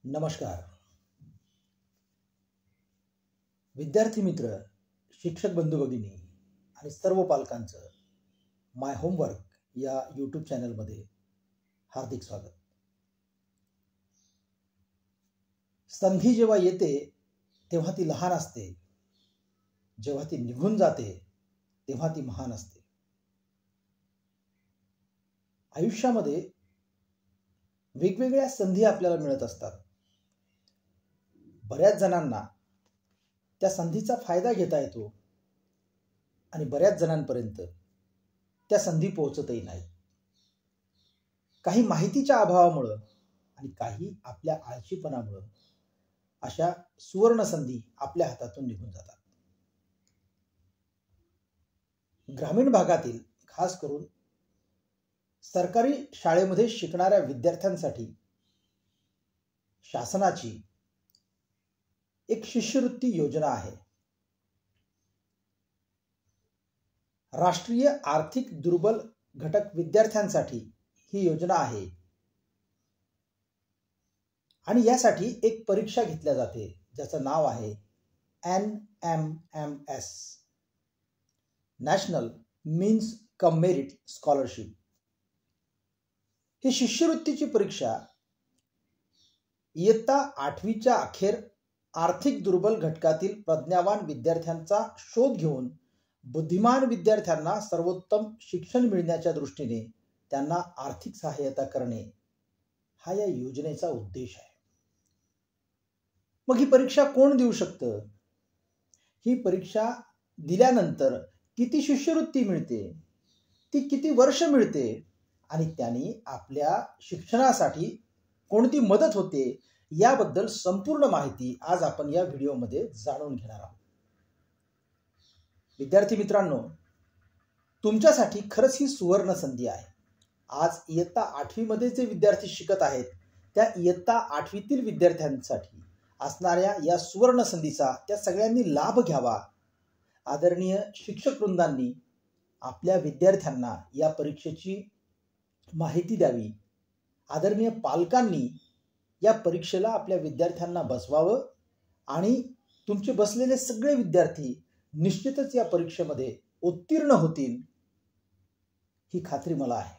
नमस्कार विद्यार्थी मित्र, शिक्षक बंधू भगिनी आणि सर्व पालकांचं माय होमवर्क या यूट्यूब चॅनलमध्ये हार्दिक स्वागत। संधी जेव्हा येते तेव्हा ती लहान असते, जेव्हा ती निघून जाते तेव्हा ती महान असते। आयुष्यामध्ये वेगवेगळ्या संधी आपल्याला मिळत असतात। बऱ्याच जणांना त्या संधीचा फायदा घेता येतो आणि बऱ्याच जणांपर्यंत त्या संधी पोहोचतही नाही। काही माहितीच्या अभावामुळे आणि काही आपल्या आळशीपणामुळे अशा सुवर्ण संधी आपल्या हातातून निघून जातात। ग्रामीण भागातील खास करून सरकारी शाळेमध्ये शिकणाऱ्या विद्यार्थ्यांसाठी शासनाची एक शिष्यवृत्ती योजना आहे। राष्ट्रीय आर्थिक दुर्बल घटक विद्यार्थ्यांसाठी ही योजना आहे आणि यासाठी एक परीक्षा घेतल्या जाते ज्याचं नाव आहे NMMS national means cum merit scholarship. ही शिष्यवृत्तीची परीक्षा इयत्ता 8वीच्या अखेर आर्थिक दुर्बल घटकातील प्रज्ञावान विद्यार्थ्यांचा शोध घेऊन बुद्धिमान विद्यार्थ्यांना सर्वोत्तम शिक्षण मिळण्याच्या दृष्टीने त्यांना आर्थिक सहाय्यता करणे हा या योजनेचा उद्देश आहे। मग ही परीक्षा कोण देऊ शकतं? ही परीक्षा दिल्यानंतर किती शिष्यवृत्ती मिळते, ती किती वर्ष मिळते आणि त्यांनी आपल्या शिक्षणासाठी कोणती मदत होते याबद्दल संपूर्ण माहिती आज आपण या व्हिडिओमध्ये जाणून घेणार आहोत। विद्यार्थी मित्रांनो, तुमच्यासाठी खरंच ही सुवर्ण संधी आहे। आज इयत्ता 8वी मध्ये जे विद्यार्थी शिकत आहेत त्या इयत्ता 8वीतील विद्यार्थ्यांसाठी असणाऱ्या या सुवर्ण संधीचा त्या सगळ्यांनी लाभ घ्यावा। आदरणीय शिक्षक वृंदांनी आपल्या विद्यार्थ्यांना या परीक्षेची माहिती द्यावी। आदरणीय पालकांनी या परीक्षेला आपल्या विद्यार्थ्यांना बसवावं आणि तुमचे बसलेले सगळे विद्यार्थी निश्चितच या परीक्षेमध्ये उत्तीर्ण होतील ही खात्री मला आहे।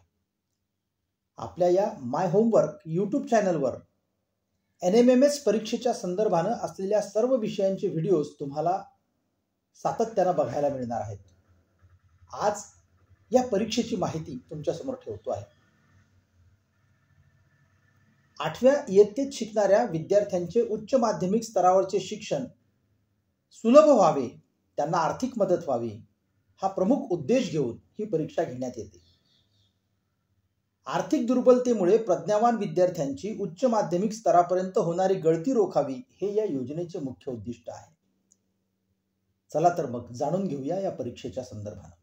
आपल्या या माय होमवर्क यूट्यूब चॅनलवर NMMS परीक्षेच्या संदर्भाने असलेल्या सर्व विषयांचे व्हिडिओज तुम्हाला सातत्याने बघायला मिळणार आहेत। आज या परीक्षेची माहिती तुमच्या समोर ठेवतो आहे। 8व्या इयत्तेत शिकणाऱ्या विद्यार्थ्यांचे उच्च माध्यमिक स्तरावरचे शिक्षण सुलभ व्हावे, त्यांना आर्थिक मदत व्हावी हा प्रमुख उद्देश घेऊन ही परीक्षा घेण्यात येते। आर्थिक दुर्बलतेमुळे प्रज्ञावान विद्यार्थ्यांची उच्च माध्यमिक स्तरापर्यंत होणारी गळती रोखावी हे या योजनेचे मुख्य उद्दिष्ट आहे। चला तर मग जाणून घेऊया या परीक्षेच्या संदर्भाने।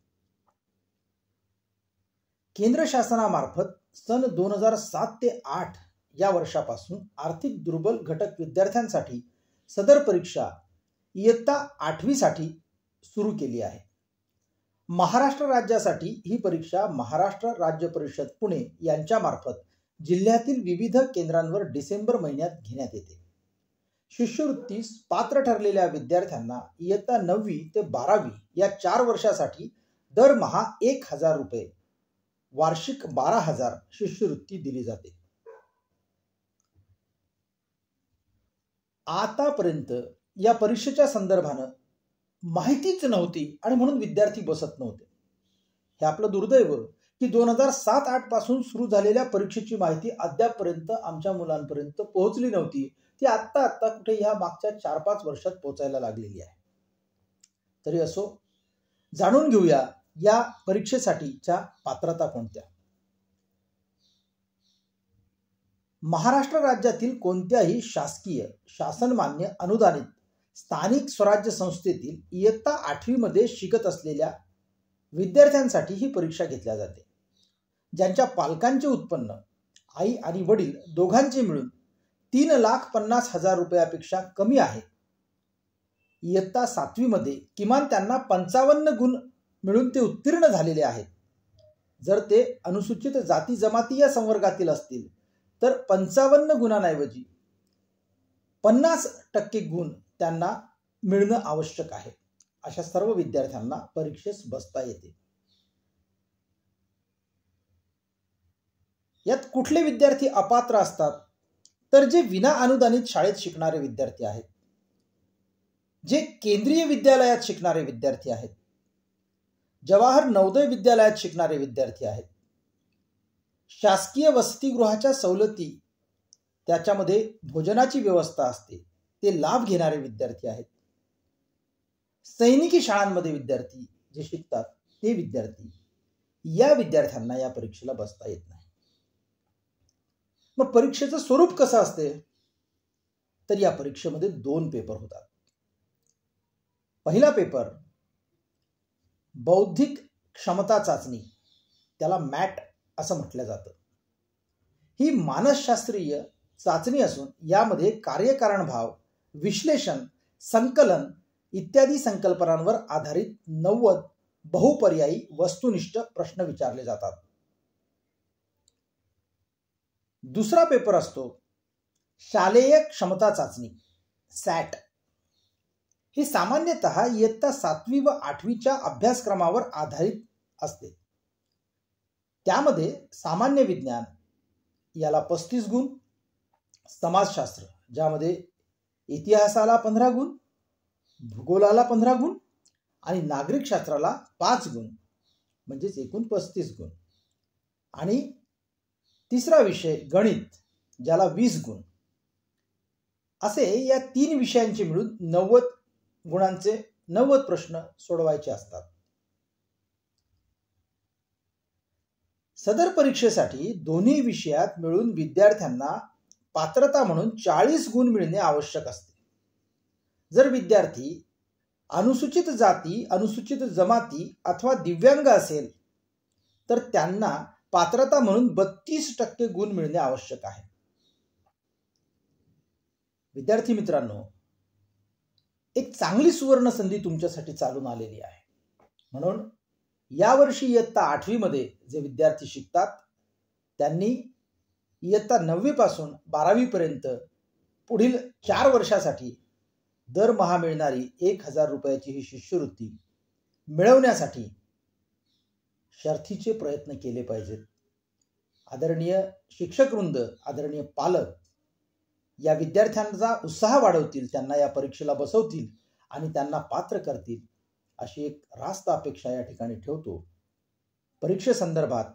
केंद्र शासनामार्फत सन 2007 ते 8 या वर्षापासून आर्थिक दुर्बल घटक विद्यार्थ्यांसाठी सदर परीक्षा इयत्ता 8वी साठी सुरू केली आहे। महाराष्ट्र राज्यासाठी ही परीक्षा महाराष्ट्र राज्य परिषद पुणे यांच्यामार्फत जिल्ह्यातील विविध केंद्रांवर डिसेंबर महिन्यात घेण्यात येते। शिष्यवृत्तीस पात्र ठरलेल्या विद्यार्थ्यांना इयत्ता 9वी ते 12वी या 4 वर्षासाठी दरमहा 1000 रुपये वार्षिक 12,000 शिष्यवृत्ती दिली जाते। आतापर्यंत या परीक्षेच्या संदर्भाने माहितीच नव्हती आणि म्हणून विद्यार्थी बसत नव्हते। हे आपलं दुर्दैव की 2007-8 पासून सुरू झालेल्या परीक्षेची माहिती अद्यापपर्यंत आमच्या मुलांपर्यंत पोहोचली नव्हती। ती आत्ता कुठे या मागच्या 4-5 वर्षात पोहोचायला लागलेली आहे। तरी असो, जाणून घेऊया या परीक्षेसाठीच्या पात्रता कोणत्या। महाराष्ट्र राज्यातील कोणत्याही शासकीय शासनमान्य अनुदानित स्थानिक स्वराज्य संस्थेतील इयत्ता 8वी मध्ये शिकत असलेल्या विद्यार्थ्यांसाठी ही परीक्षा घेतल्या जाते। ज्यांच्या पालकांचे उत्पन्न आई आणि वडील दोघांचे मिळून 3,50,000 रुपयापेक्षा कमी आहे। इयत्ता 7वी मध्ये किमान त्यांना 55 गुण मिळून ते उत्तीर्ण झालेले आहेत। जर ते अनुसूचित जाती जमाती या संवर्गातील असतील तर 55 गुणांऐवजी 50% गुण त्यांना मिळणं आवश्यक आहे. अशा सर्व विद्यार्थ्यांना परीक्षेस बसता येते. यात कुठले विद्यार्थी अपात्र असतात, तर जे विना अनुदानित शाळेत शिकणारे विद्यार्थी आहेत, जे केंद्रीय विद्यालयात शिकणारे विद्यार्थी आहेत, जवाहर नवोदय विद्यालयात शिकणारे विद्यार्थी आहेत, शासकीय वसतिगृहाच्या सवलती त्याच्यामध्ये भोजनाची व्यवस्था असते ते लाभ घेणारे विद्यार्थी आहेत, सैनिकी शाळांमध्ये विद्यार्थी जे शिकतात ते विद्यार्थी, या विद्यार्थ्यांना या परीक्षेला बसता येत नाही. मग परीक्षेचं स्वरूप कसं असते, तर या परीक्षेमध्ये 2 पेपर होतात. पहिला पेपर बौद्धिक क्षमता चाचणी, त्याला मॅट असं म्हटलं जातं. ही मानसशास्त्रीय चाचणी असून यामध्ये कार्यकारण भाव, विश्लेषण, संकलन इत्यादी संकल्पनांवर आधारित 90 बहुपर्यायी वस्तुनिष्ठ प्रश्न विचारले जातात. दुसरा पेपर असतो शालेय क्षमता चाचणी, सॅट. ही सामान्यतः इयत्ता 7वी व 8वीच्या अभ्यासक्रमावर आधारित असते. त्यामध्ये सामान्य विज्ञान याला 35 गुण, समाजशास्त्र ज्यामध्ये इतिहासाला 15 गुण, भूगोलाला 15 गुण आणि नागरिक शास्त्राला 5 गुण, म्हणजेच एकूण 35 गुण. आणि तिसरा विषय गणित ज्याला 20 गुण. असे या 3 विषयांचे मिळून 90 गुणांचे 90 प्रश्न सोडवायचे असतात. सदर परीक्षेसाठी दोन्ही विषयात मिळून विद्यार्थ्यांना पात्रता म्हणून 40 गुण मिळणे आवश्यक असते. जर विद्यार्थी अनुसूचित जाती, अनुसूचित जमाती अथवा दिव्यांग असेल तर त्यांना पात्रता म्हणून 32% गुण मिळणे आवश्यक आहे. विद्यार्थी मित्रांनो, एक चांगली सुवर्ण संधी तुमच्यासाठी चालून आलेली आहे. म्हणून यावर्षी इयत्ता 8वी मध्ये जे विद्यार्थी शिकतात त्यांनी इयत्ता 9वी पासून 12वी पर्यंत पुढील 4 वर्षासाठी दरमहा मिळणारी 1000 रुपयाची ही शिष्यवृत्ती मिळवण्यासाठी शर्थीचे प्रयत्न केले पाहिजेत. आदरणीय शिक्षकवृंद, आदरणीय पालक या विद्यार्थ्यांचा उत्साह वाढवतील, त्यांना या परीक्षेला बसवतील आणि त्यांना पात्र करतील अशी एक रास्त अपेक्षा या ठिकाणी ठेवतो. परीक्षेसंदर्भात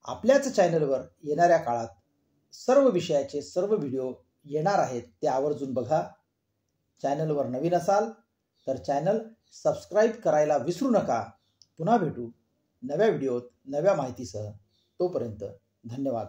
आपल्याच चॅनलवर येणाऱ्या काळात सर्व विषयाचे सर्व व्हिडिओ येणार आहेत, ते आवर्जून बघा. चॅनलवर नवीन असाल तर चॅनल सबस्क्राईब करायला विसरू नका. पुन्हा भेटू नव्या व्हिडिओत नव्या माहितीसह. तोपर्यंत धन्यवाद.